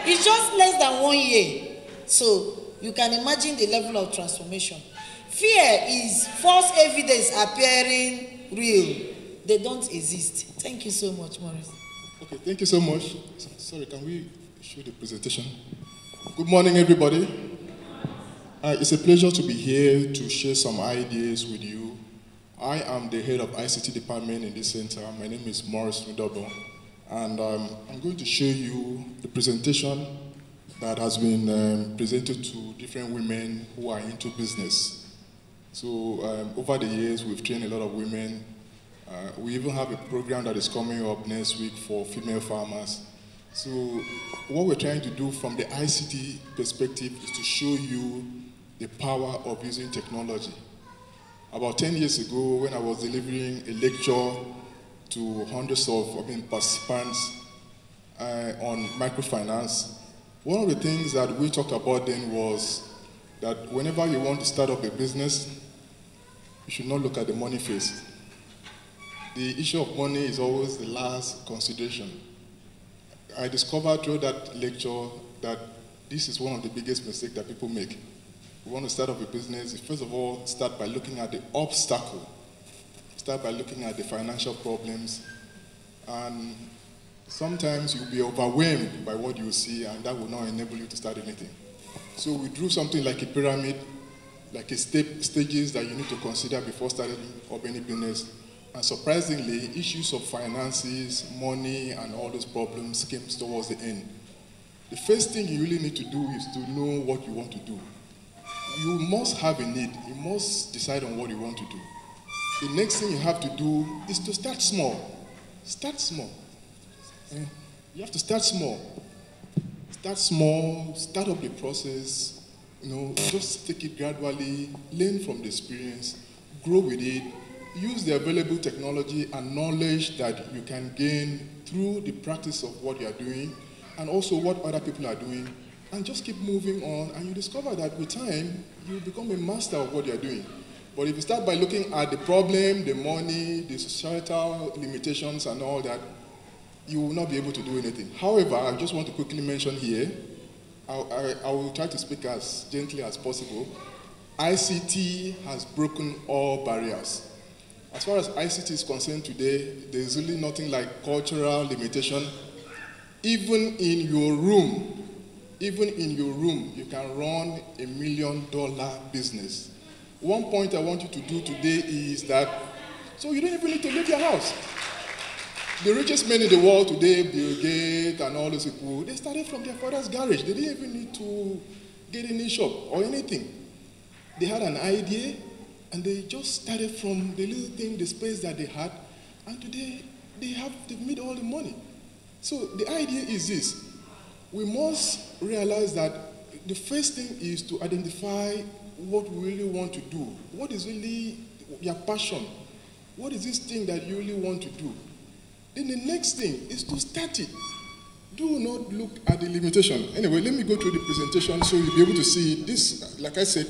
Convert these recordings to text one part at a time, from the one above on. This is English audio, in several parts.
It's just less than 1 year. So you can imagine the level of transformation. Fear is false evidence appearing real. They don't exist. Thank you so much, Maurice. Okay, thank you so much. Sorry, can we show the presentation? Good morning, everybody. It's a pleasure to be here to share some ideas with you. I am the head of ICT department in this center. My name is Maurice Ndobo, and I'm going to show you the presentation that has been presented to different women who are into business. So over the years, we've trained a lot of women. We even have a program that is coming up next week for female farmers. So what we're trying to do from the ICT perspective is to show you the power of using technology. About 10 years ago, when I was delivering a lecture to hundreds of participants on microfinance, one of the things that we talked about then was that whenever you want to start up a business, you should not look at the money first. The issue of money is always the last consideration. I discovered through that lecture that this is one of the biggest mistakes that people make. We want to start up a business, first of all, start by looking at the obstacle. Start by looking at the financial problems. And sometimes you'll be overwhelmed by what you see, and that will not enable you to start anything. So we drew something like a pyramid, like a stages that you need to consider before starting up any business. And surprisingly, issues of finances, money, and all those problems came towards the end. The first thing you really need to do is to know what you want to do. You must have a need. You must decide on what you want to do. The next thing you have to do is to start small. Start small. You have to start small. Start small, start up the process, just take it gradually, learn from the experience, grow with it, use the available technology and knowledge that you can gain through the practice of what you are doing and also what other people are doing, and just keep moving on, and you discover that with time, you become a master of what you're doing. But if you start by looking at the problem, the money, the societal limitations and all that, you will not be able to do anything. However, I just want to quickly mention here, I will try to speak as gently as possible. ICT has broken all barriers. As far as ICT is concerned today, there is really nothing like cultural limitation. Even in your room, you can run $1 million business. One point I want you to do today is that, so you don't even need to leave your house. The richest men in the world today, Bill Gates and all those people, they started from their father's garage. They didn't even need to get any shop or anything. They had an idea, and they just started from the little thing, the space that they had, and today they've made all the money. So the idea is this. We must realize that the first thing is to identify what we really want to do. What is really your passion? What is this thing that you really want to do? Then the next thing is to start it. Do not look at the limitation. Anyway, let me go through the presentation so you'll be able to see this, like I said,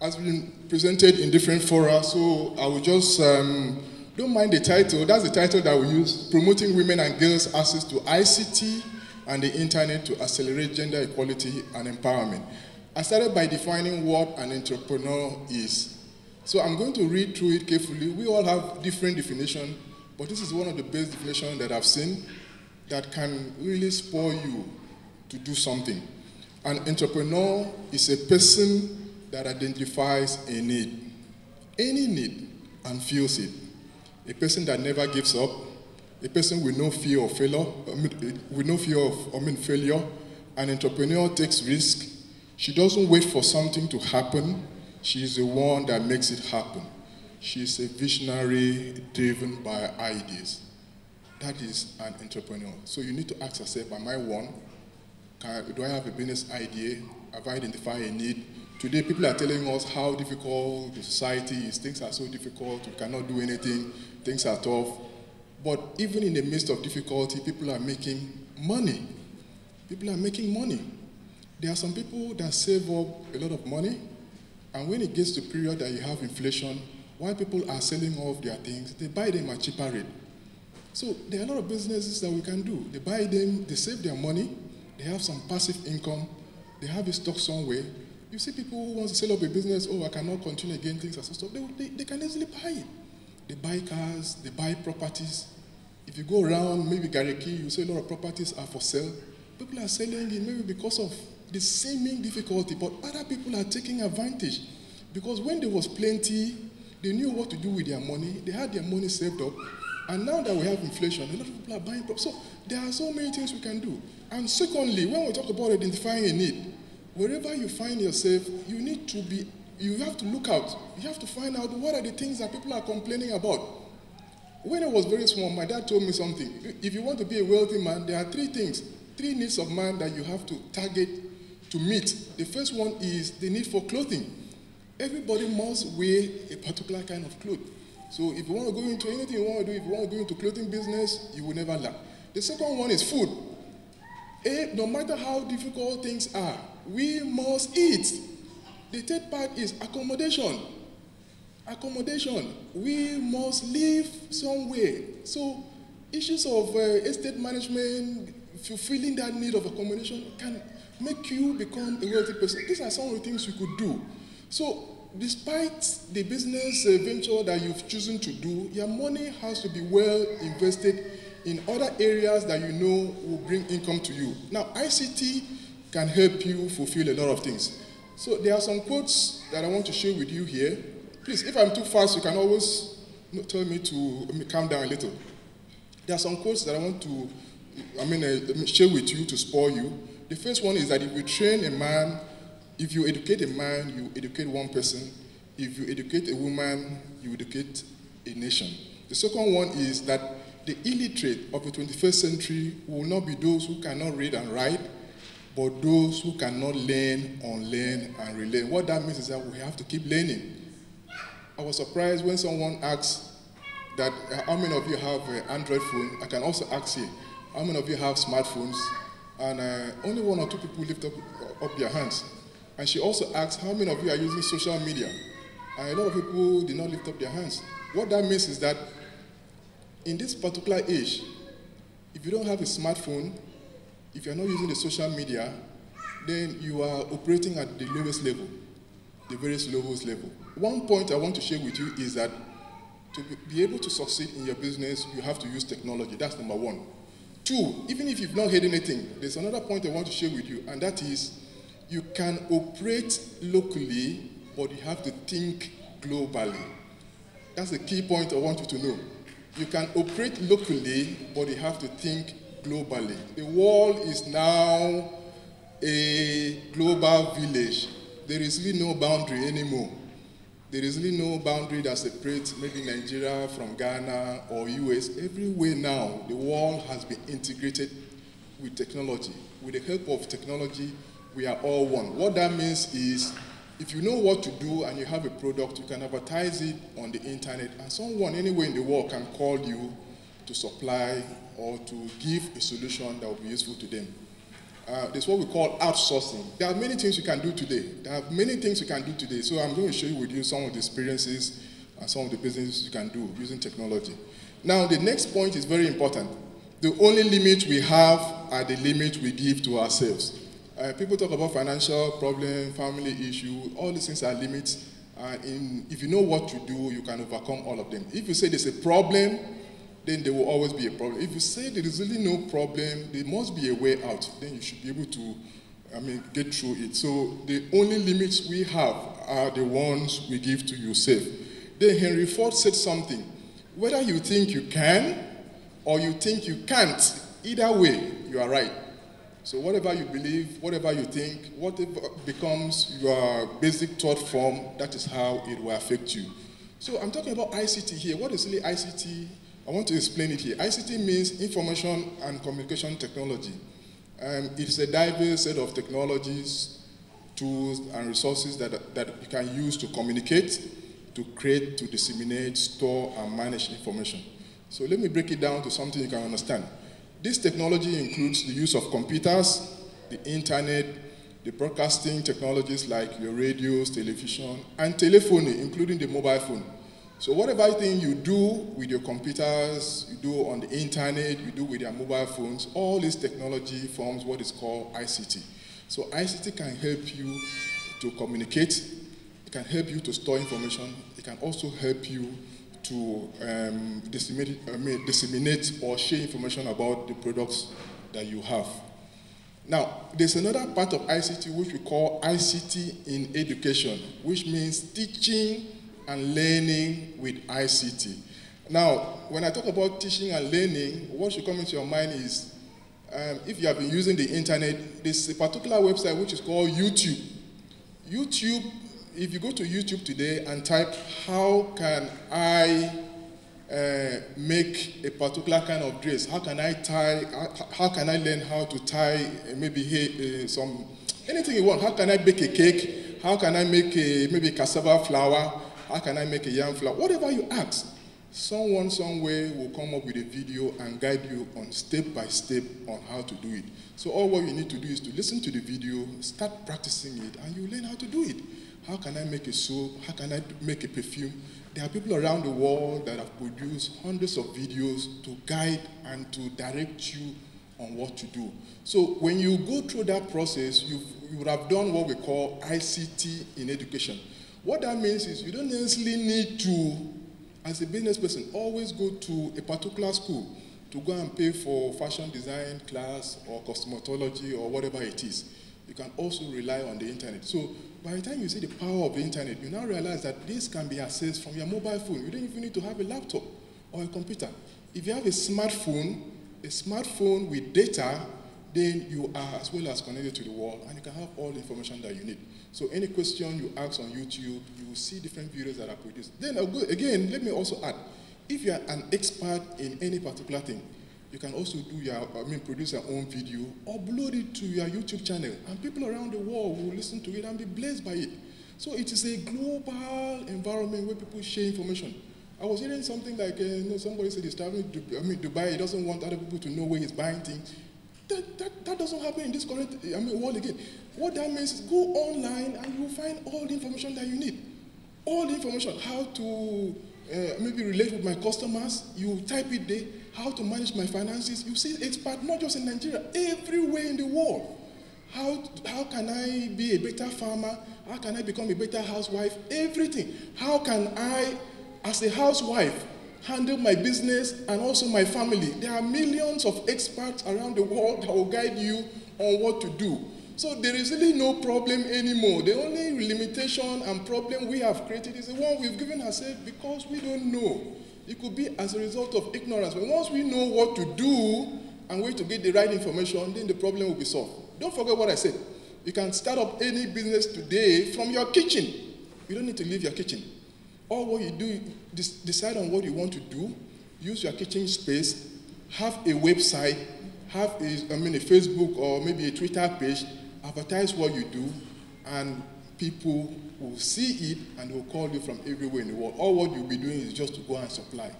has been presented in different fora, so I will just, don't mind the title. That's the title that we use, Promoting Women and Girls' Access to ICT and the Internet to Accelerate Gender Equality and Empowerment. I started by defining what an entrepreneur is. So I'm going to read through it carefully. We all have different definitions, but this is one of the best definitions that I've seen that can really spur you to do something. An entrepreneur is a person that identifies a need, any need, and feels it. A person that never gives up, a person with no fear of failure, failure. An entrepreneur takes risk. She doesn't wait for something to happen. She is the one that makes it happen. She is a visionary driven by ideas. That is an entrepreneur. So you need to ask yourself, am I one? Do I have a business idea? Have I identified a need? Today, people are telling us how difficult the society is. Things are so difficult, we cannot do anything, things are tough. But even in the midst of difficulty, people are making money. People are making money. There are some people that save up a lot of money, and when it gets to the period that you have inflation, while people are selling off their things, they buy them at cheaper rate. So there are a lot of businesses that we can do. They buy them, they save their money, they have some passive income, they have a stock somewhere. You see people who want to set up a business, oh, I cannot continue again, things and stuff. They can easily buy it. They buy cars, they buy properties. If you go around, maybe Gariki, you see a lot of properties are for sale. People are selling it maybe because of the seeming difficulty, but other people are taking advantage. Because when there was plenty, they knew what to do with their money. They had their money saved up. And now that we have inflation, a lot of people are buying property. So there are so many things we can do. And secondly, when we talk about identifying a need, wherever you find yourself, you have to look out. You have to find out what are the things that people are complaining about. When I was very small, my dad told me something. If you want to be a wealthy man, there are three needs of man that you have to target to meet. The first one is the need for clothing. Everybody must wear a particular kind of clothes. So if you want to go into anything you want to do, if you want to go into clothing business, you will never lack. The second one is food. No matter how difficult things are, we must eat. The third part is accommodation. Accommodation. We must live somewhere. So issues of estate management, fulfilling that need of accommodation can make you become a wealthy person. These are some of the things you could do. So despite the business venture that you've chosen to do, your money has to be well invested in other areas that you know will bring income to you. Now, ICT can help you fulfill a lot of things. So there are some quotes that I want to share with you here. Please, if I'm too fast, you can always tell me to calm down a little. There are some quotes that I want to share with you to spoil you. The first one is that if you train a man, if you educate a man, you educate one person. If you educate a woman, you educate a nation. The second one is that the illiterate of the 21st century will not be those who cannot read and write, but those who cannot learn, unlearn, and relearn. What that means is that we have to keep learning. I was surprised when someone asked that how many of you have an Android phone. I can also ask you, how many of you have smartphones? And only one or two people lift up their hands. And she also asked, how many of you are using social media? And a lot of people did not lift up their hands. What that means is that in this particular age, if you don't have a smartphone, if you're not using the social media, then you are operating at the lowest level, the very lowest level. One point I want to share with you is that to be able to succeed in your business, you have to use technology. That's number one. Two, even if you've not heard anything, there's another point I want to share with you, and that is you can operate locally, but you have to think globally. That's the key point I want you to know. You can operate locally, but you have to think globally. The world is now a global village. There is really no boundary anymore. There is really no boundary that separates maybe Nigeria from Ghana or US. Everywhere now, the world has been integrated with technology. With the help of technology, we are all one. What that means is, if you know what to do and you have a product, you can advertise it on the internet, and someone anywhere in the world can call you to supply or to give a solution that will be useful to them. That's what we call outsourcing. There are many things you can do today. So I'm going to share with you some of the experiences and some of the businesses you can do using technology. Now, the next point is very important. The only limit we have are the limits we give to ourselves. People talk about financial problem, family issue, all these things are limits. If you know what to do, you can overcome all of them. If you say there's a problem, then there will always be a problem. If you say there is really no problem, there must be a way out, then you should be able to get through it. So the only limits we have are the ones we give to yourself. Then Henry Ford said something. Whether you think you can or you think you can't, either way, you are right. So whatever you believe, whatever you think, whatever becomes your basic thought form, that is how it will affect you. So I'm talking about ICT here. What is really ICT? I want to explain it here. ICT means Information and Communication Technology. It's a diverse set of technologies, tools, and resources that you can use to communicate, to create, to disseminate, store, and manage information. So let me break it down to something you can understand. This technology includes the use of computers, the internet, the broadcasting technologies like your radios, television, and telephony, including the mobile phone. So whatever thing you do with your computers, you do on the internet, you do with your mobile phones, all this technology forms what is called ICT. So ICT can help you to communicate, it can help you to store information, it can also help you to disseminate or share information about the products that you have. Now, there's another part of ICT which we call ICT in education, which means teaching and learning with ICT. Now, when I talk about teaching and learning, what should come into your mind is, if you have been using the internet, there's a particular website which is called YouTube. YouTube, if you go to YouTube today and type, how can I make a particular kind of dress? How can I tie, how can I learn how to tie maybe anything you want? How can I bake a cake? How can I make maybe cassava flour? How can I make a yam flour? Whatever you ask, someone somewhere will come up with a video and guide you on step by step on how to do it. So all what you need to do is to listen to the video, start practicing it, and you learn how to do it. How can I make a soap? How can I make a perfume? There are people around the world that have produced hundreds of videos to guide and to direct you on what to do. So when you go through that process, you would have done what we call ICT in education. What that means is you don't necessarily need to, as a business person, always go to a particular school to go and pay for fashion design class or cosmetology or whatever it is. You can also rely on the internet. So by the time you see the power of the internet, you now realize that this can be accessed from your mobile phone. You don't even need to have a laptop or a computer. If you have a smartphone with data, then you are as well as connected to the world, and you can have all the information that you need. So any question you ask on YouTube, you will see different videos that are produced. Then again, let me also add, if you are an expert in any particular thing, you can also produce your own video, upload it to your YouTube channel, and people around the world will listen to it and be blessed by it. So it is a global environment where people share information. I was hearing something like, somebody said he's traveling to Dubai, he doesn't want other people to know where he's buying things. That doesn't happen in this current world again. What that means is go online and you will find all the information that you need. All the information, how to maybe relate with my customers, you type it there, how to manage my finances. You see experts, not just in Nigeria, everywhere in the world. How can I be a better farmer? How can I become a better housewife? Everything. How can I, as a housewife, handle my business and also my family? There are millions of experts around the world that will guide you on what to do. So there is really no problem anymore. The only limitation and problem we have created is the one we've given ourselves because we don't know. It could be as a result of ignorance. But once we know what to do and where to get the right information, then the problem will be solved. Don't forget what I said. You can start up any business today from your kitchen. You don't need to leave your kitchen. All what you do, decide on what you want to do, use your kitchen space, have a website, have a Facebook or maybe a Twitter page, advertise what you do, and people will see it and they will call you from everywhere in the world. All what you'll be doing is just to go and supply.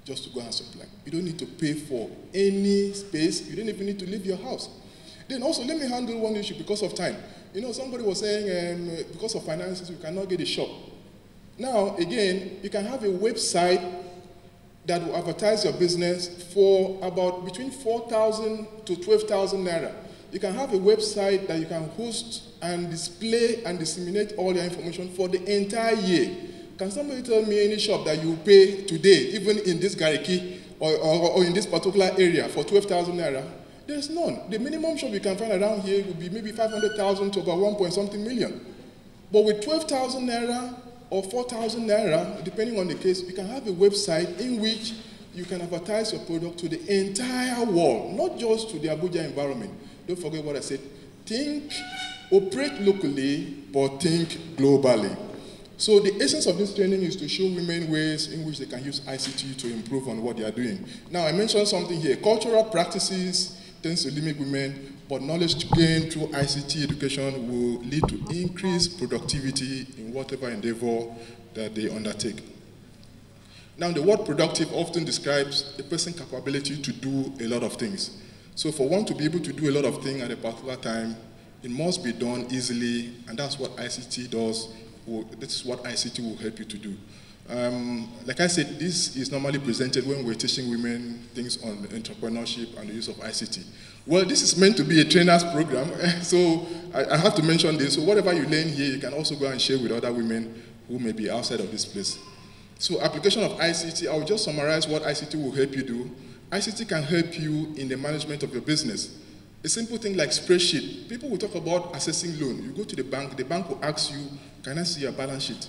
Just to go and supply. You don't need to pay for any space. You don't even need to leave your house. Then also, let me handle one issue because of time. Somebody was saying because of finances, you cannot get a shop. Now, again, you can have a website that will advertise your business for about between 4,000 to 12,000 naira. You can have a website that you can host and display and disseminate all your information for the entire year. Can somebody tell me any shop that you pay today, even in this Gariki or in this particular area, for 12,000 naira? There's none. The minimum shop you can find around here would be maybe 500,000 to about 1.something million. But with 12,000 naira or 4,000 naira, depending on the case, you can have a website in which you can advertise your product to the entire world, not just to the Abuja environment. Don't forget what I said. Operate locally, but think globally. So the essence of this training is to show women ways in which they can use ICT to improve on what they are doing. Now, I mentioned something here. Cultural practices tends to limit women, but knowledge gained through ICT education will lead to increased productivity in whatever endeavor that they undertake. Now, the word productive often describes a person's capability to do a lot of things. So for one to be able to do a lot of things at a particular time, it must be done easily, and that's what ICT does. This is what ICT will help you to do. Like I said, this is normally presented when we're teaching women things on entrepreneurship and the use of ICT. Well, this is meant to be a trainer's program, so I have to mention this. So whatever you learn here, you can also go and share with other women who may be outside of this place. So application of ICT, I'll just summarize what ICT will help you do. ICT can help you in the management of your business. A simple thing like spreadsheet. People will talk about accessing loan. You go to the bank will ask you, can I see your balance sheet?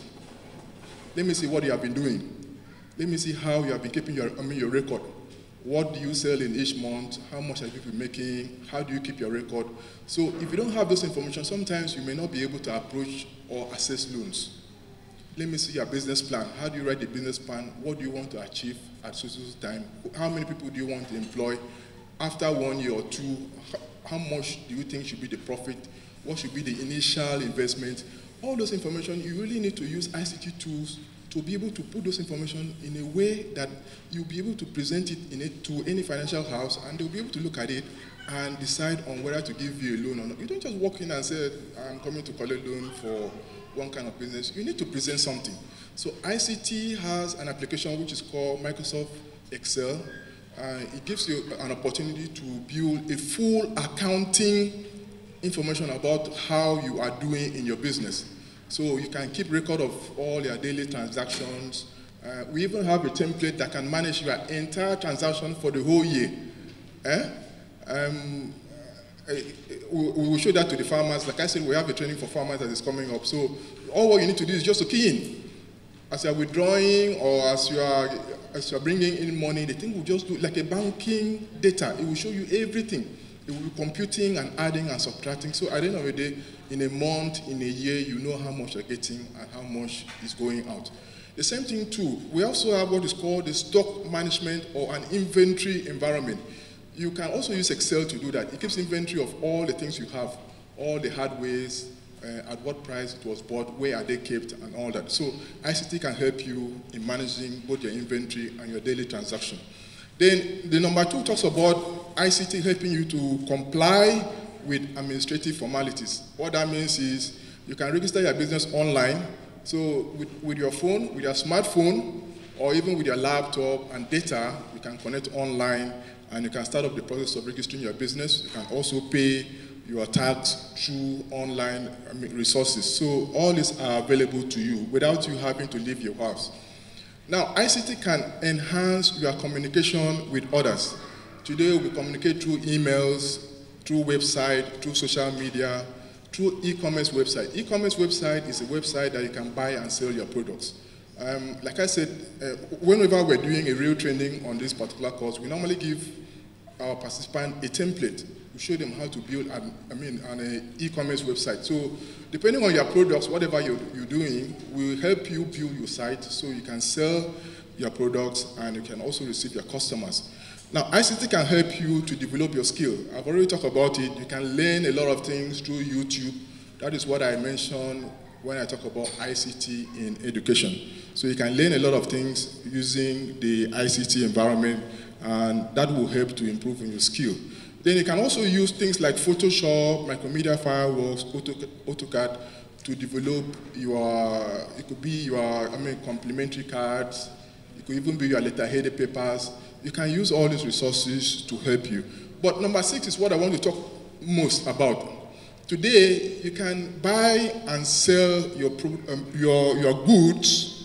Let me see what you have been doing. Let me see how you have been keeping your record. What do you sell in each month? How much have you been making? How do you keep your record? So if you don't have those information, sometimes you may not be able to approach or access loans. Let me see your business plan. How do you write the business plan? What do you want to achieve at so time? How many people do you want to employ? After 1 year or two, how much do you think should be the profit? What should be the initial investment? All those information, you really need to use ICT tools to be able to put those information in a way that you'll be able to present it to any financial house, and they'll be able to look at it and decide on whether to give you a loan or not. You don't just walk in and say, I'm coming to collect loan for one kind of business. You need to present something. So ICT has an application which is called Microsoft Excel. It gives you an opportunity to build a full accounting information about how you are doing in your business. So you can keep record of all your daily transactions. We even have a template that can manage your entire transaction for the whole year. We will show that to the farmers. Like I said, we have a training for farmers that is coming up. So all what you need to do is just to key in. As you are withdrawing or as you are bringing in money, the thing will just do like a banking data. It will show you everything. It will be computing and adding and subtracting. So at the end of the day, in a month, in a year, you know how much you're getting and how much is going out. The same thing too, we also have what is called the stock management or an inventory environment. You can also use Excel to do that. It keeps inventory of all the things you have, all the hardwares, at what price it was bought, where are they kept, and all that. So ICT can help you in managing both your inventory and your daily transaction. Then the number 2 talks about ICT helping you to comply with administrative formalities. What that means is you can register your business online. So with your phone, with your smartphone, or even with your laptop and data, you can connect online and you can start up the process of registering your business. You can also pay your tax through online resources. So all these are available to you without you having to leave your house. Now, ICT can enhance your communication with others. Today, we communicate through emails, through website, through social media, through e-commerce website. E-commerce website is a website that you can buy and sell your products. Like I said, whenever we're doing a real training on this particular course, we normally give our participant a template. We show them how to build an e-commerce website. So depending on your products, whatever you're doing, will help you build your site so you can sell your products and you can also receive your customers. Now, ICT can help you to develop your skill. I've already talked about it. You can learn a lot of things through YouTube. That is what I mentioned when I talk about ICT in education. So you can learn a lot of things using the ICT environment, and that will help to improve on your skill. Then you can also use things like Photoshop, Micromedia Fireworks, AutoCAD to develop it could be your complimentary cards, it could even be your letterhead papers. You can use all these resources to help you. But number 6 is what I want to talk most about. Today, you can buy and sell your goods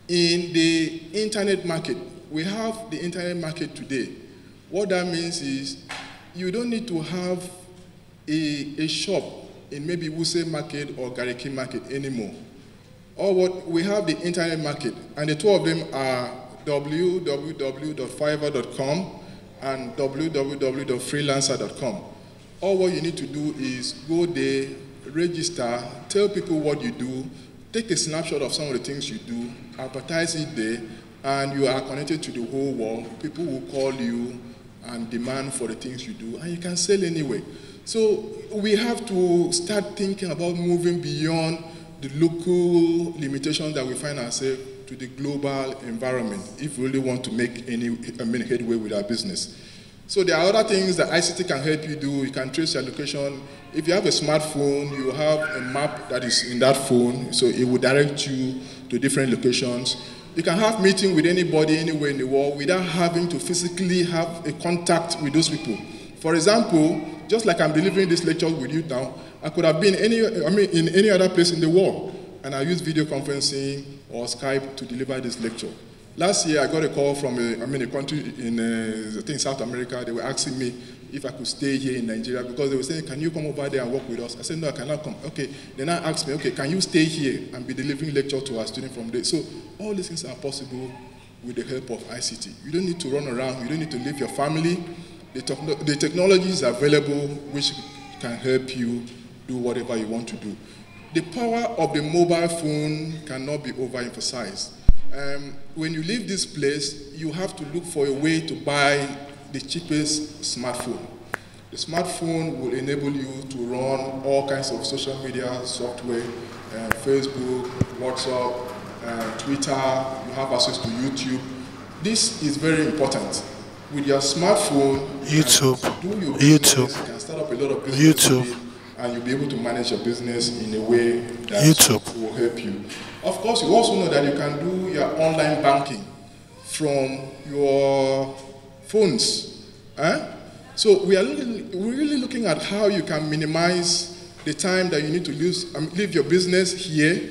in the internet market. We have the internet market today. What that means is you don't need to have a shop in maybe Wuse Market or Gariki Market anymore. We have the internet market, and the two of them are www.fiverr.com and www.freelancer.com. All what you need to do is go there, register, tell people what you do, take a snapshot of some of the things you do, advertise it there, and you are connected to the whole world. People will call you and demand for the things you do, and you can sell anyway. So we have to start thinking about moving beyond the local limitations that we find ourselves to the global environment if we really want to make any headway with our business. So there are other things that ICT can help you do. You can trace your location. If you have a smartphone, you have a map that is in that phone, so it will direct you to different locations. You can have meeting with anybody anywhere in the world without having to physically have a contact with those people. For example, just like I'm delivering this lecture with you now, I could have been in any other place in the world, and I use video conferencing or Skype to deliver this lecture. Last year, I got a call from a country in, I think South America. They were asking me if I could stay here in Nigeria because they were saying, can you come over there and work with us? I said, no, I cannot come. Okay, then I asked me, okay, can you stay here and be delivering lecture to our students from there? So all these things are possible with the help of ICT. You don't need to run around. You don't need to leave your family. The technology is available which can help you do whatever you want to do. The power of the mobile phone cannot be overemphasized. When you leave this place, you have to look for a way to buy the cheapest smartphone. The smartphone will enable you to run all kinds of social media software, Facebook, WhatsApp, Twitter, you have access to YouTube. This is very important. With your smartphone, YouTube, you can start up a lot of business and you'll be able to manage your business in a way that will help you. Of course, you also know that you can do your online banking from your phones. So we're really looking at how you can minimize the time that you need to leave your business here